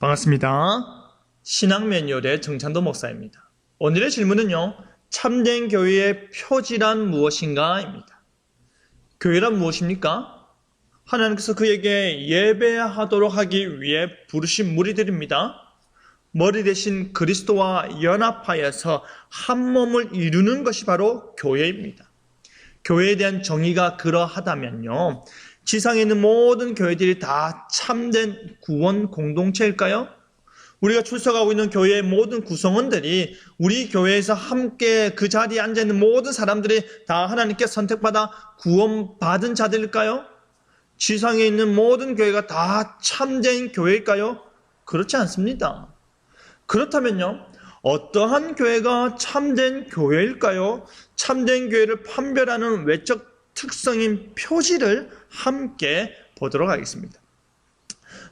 반갑습니다. 신앙 매뉴얼의 정찬도 목사입니다. 오늘의 질문은요, 참된 교회의 표지란 무엇인가? 입니다. 교회란 무엇입니까? 하나님께서 그에게 예배하도록 하기 위해 부르신 무리들입니다. 머리 대신 그리스도와 연합하여서 한 몸을 이루는 것이 바로 교회입니다. 교회에 대한 정의가 그러하다면요, 지상에 있는 모든 교회들이 다 참된 구원 공동체일까요? 우리가 출석하고 있는 교회의 모든 구성원들이 우리 교회에서 함께 그 자리에 앉아있는 모든 사람들이 다 하나님께 선택받아 구원받은 자들일까요? 지상에 있는 모든 교회가 다 참된 교회일까요? 그렇지 않습니다. 그렇다면요, 어떠한 교회가 참된 교회일까요? 참된 교회를 판별하는 외적 특성인 표지를 함께 보도록 하겠습니다.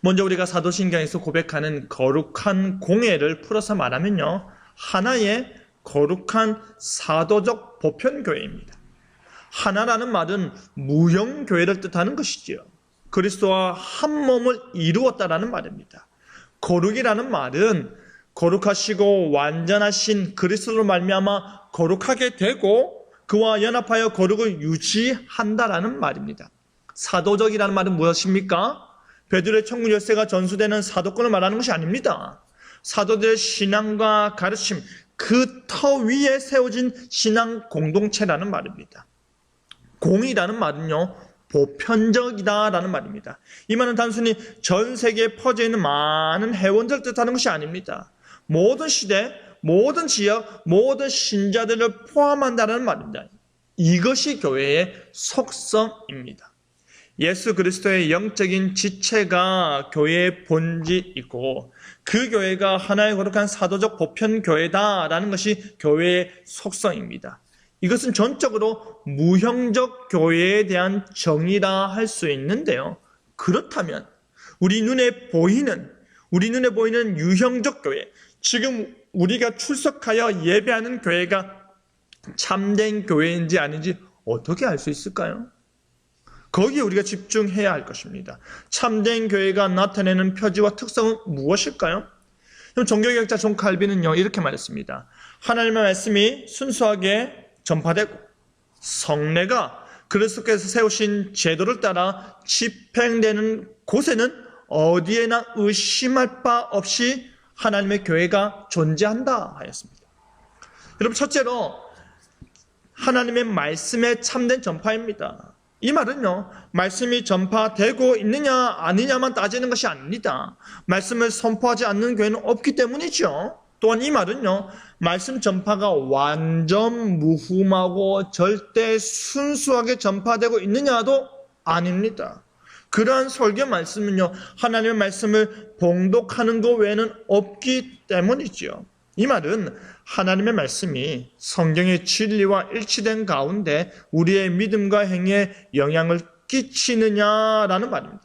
먼저 우리가 사도신경에서 고백하는 거룩한 공예를 풀어서 말하면요, 하나의 거룩한 사도적 보편교회입니다. 하나라는 말은 무형교회를 뜻하는 것이지요. 그리스도와 한 몸을 이루었다라는 말입니다. 거룩이라는 말은 거룩하시고 완전하신 그리스도로 말미암아 거룩하게 되고 그와 연합하여 거룩을 유지한다라는 말입니다. 사도적이라는 말은 무엇입니까? 베드로의 천국 열쇠가 전수되는 사도권을 말하는 것이 아닙니다. 사도들의 신앙과 가르침, 그 터 위에 세워진 신앙 공동체라는 말입니다. 공이라는 말은요, 보편적이다라는 말입니다. 이 말은 단순히 전 세계에 퍼져 있는 많은 회원들을 뜻하는 것이 아닙니다. 모든 시대, 모든 지역, 모든 신자들을 포함한다는 말입니다. 이것이 교회의 속성입니다. 예수 그리스도의 영적인 지체가 교회의 본질이고 그 교회가 하나의 거룩한 사도적 보편교회다라는 것이 교회의 속성입니다. 이것은 전적으로 무형적 교회에 대한 정의라 할 수 있는데요. 그렇다면 우리 눈에 보이는 유형적 교회, 지금 우리가 출석하여 예배하는 교회가 참된 교회인지 아닌지 어떻게 알 수 있을까요? 거기에 우리가 집중해야 할 것입니다. 참된 교회가 나타내는 표지와 특성은 무엇일까요? 종교개혁자 존 칼빈은요, 이렇게 말했습니다. 하나님의 말씀이 순수하게 전파되고 성례가 그리스도께서 세우신 제도를 따라 집행되는 곳에는 어디에나 의심할 바 없이 하나님의 교회가 존재한다 하였습니다. 여러분, 첫째로 하나님의 말씀의 참된 전파입니다. 이 말은요, 말씀이 전파되고 있느냐 아니냐만 따지는 것이 아닙니다. 말씀을 선포하지 않는 교회는 없기 때문이죠. 또한 이 말은요, 말씀 전파가 완전 무흠하고 절대 순수하게 전파되고 있느냐도 아닙니다. 그러한 설교 말씀은요, 하나님의 말씀을 봉독하는 것 외에는 없기 때문이지요. 이 말은 하나님의 말씀이 성경의 진리와 일치된 가운데 우리의 믿음과 행위에 영향을 끼치느냐라는 말입니다.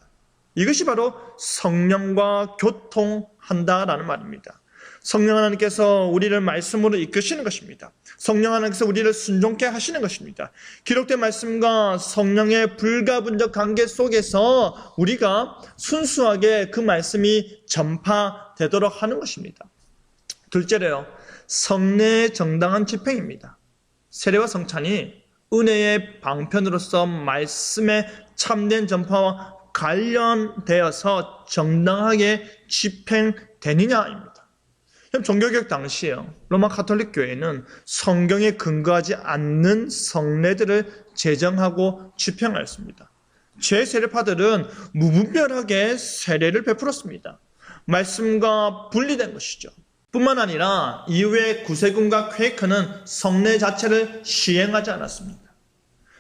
이것이 바로 성령과 교통한다라는 말입니다. 성령 하나님께서 우리를 말씀으로 이끄시는 것입니다. 성령 하나님께서 우리를 순종케 하시는 것입니다. 기록된 말씀과 성령의 불가분적 관계 속에서 우리가 순수하게 그 말씀이 전파되도록 하는 것입니다. 둘째로요, 성례의 정당한 집행입니다. 세례와 성찬이 은혜의 방편으로서 말씀의 참된 전파와 관련되어서 정당하게 집행되느냐입니다. 종교개혁 당시에요, 로마 가톨릭 교회는 성경에 근거하지 않는 성례들을 제정하고 집행하였습니다. 제세례파들은 무분별하게 세례를 베풀었습니다. 말씀과 분리된 것이죠. 뿐만 아니라 이후에 구세군과 퀘이크는 성례 자체를 시행하지 않았습니다.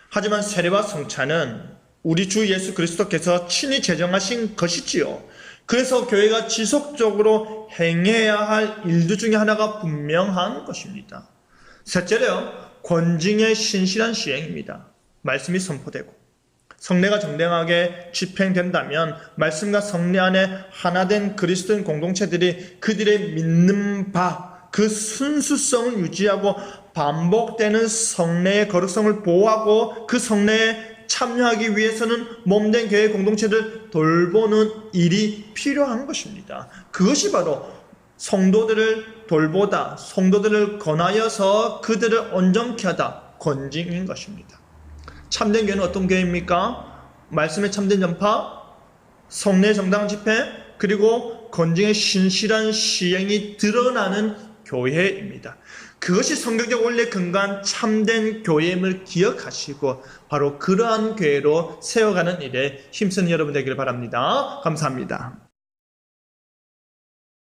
하지만 세례와 성찬은 우리 주 예수 그리스도께서 친히 제정하신 것이지요. 그래서 교회가 지속적으로 행해야 할 일들 중에 하나가 분명한 것입니다. 셋째로요, 권징의 신실한 시행입니다. 말씀이 선포되고 성례가 정당하게 집행된다면 말씀과 성례 안에 하나된 그리스도인 공동체들이 그들의 믿는 바, 그 순수성을 유지하고 반복되는 성례의 거룩성을 보호하고 그 성례에 참여하기 위해서는 몸된 교회 공동체를 돌보는 일이 필요한 것입니다. 그것이 바로 성도들을 돌보다, 성도들을 권하여서 그들을 온전케 하다, 권징인 것입니다. 참된 교회는 어떤 교회입니까? 말씀의 참된 전파, 성례 정당 집회, 그리고 권징의 신실한 시행이 드러나는 교회입니다. 그것이 성경적 원리에 근거한 참된 교회임을 기억하시고 바로 그러한 교회로 세워가는 일에 힘쓰는 여러분 되기를 바랍니다. 감사합니다.